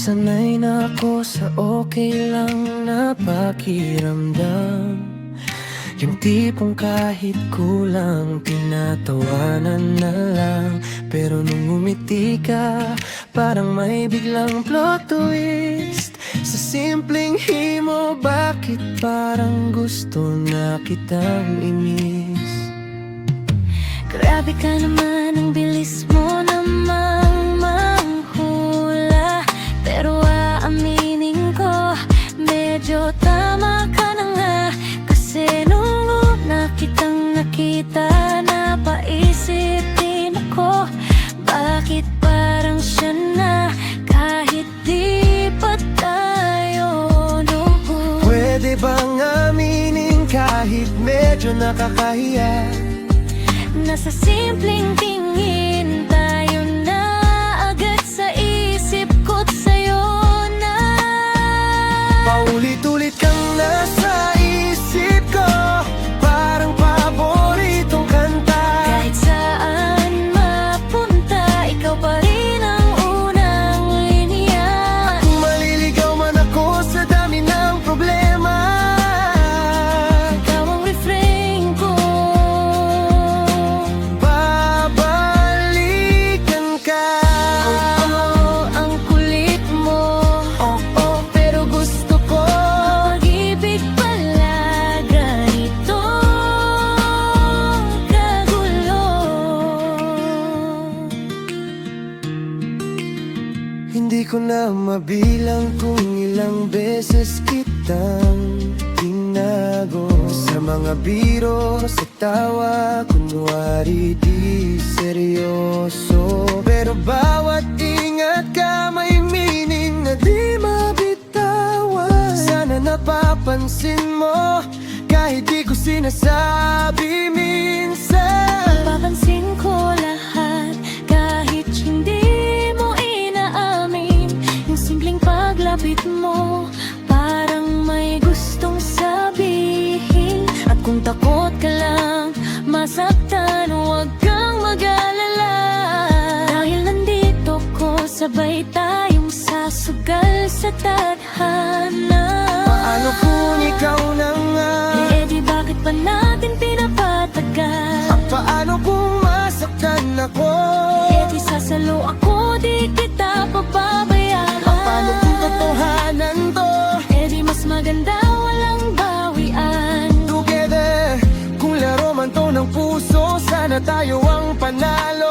Sanay na ako sa okay lang na pakiramdam. Yung tipong kahit kulang, tinatawanan na lang. Pero nung umiti ka, parang may biglang plot twist. Sa simpleng himo, bakit parang gusto na kitang imiss? Grabe ka naman, ang bilis mo namang manghula. Pero aaminin ko, medyo tama ka na nga. Kasi nung una kitang nakita, napaisip din ako, bakit parang siya na, kahit di pa tayo noon. Pwede bang aminin kahit medyo nakakahiya? Nasa simpleng tingin tayo na agad sa isip ko't sa'yo na. Paulit-ulit kang nasa isip ko, parang paboritong kanta. Kahit saan mapunta, ikaw pa rin ang unang linya. At kung maliligaw man ako sa dami ng problema, Ikaw ang refrain ko. babalikan ka. Oh, ang kulit mo. Oh, pero gusto ko. Pag-ibig pala ganito kagulo. Hindi ko na mabilang kung ilang beses kitang tinago. Sa mga biro, sa tawa, kunwari di seryoso. Pero bawat ingat ka may meaning na di mabitawan. Sana napapansin mo, kahit di ko sinasabi minsan. Papansin ko lahat, kahit hindi mo inaamin. Yung simpleng paglapit mo, parang may gustong sabihin. At kung takot ka lang masaktan, huwag kang mag-alala. Dahil nandito ko, sabay tayong sasugal sa tadhana. Paano kung ikaw na nga? Eh di bakit pa natin pinapatagal? At paano kung masaktan ako? Eh di sasalo ako, di kita pababayaan. Paano kung totohanan to? Eh di mas maganda walang bawian. Together, kung laro man to ng puso, sana tayo ang panalo.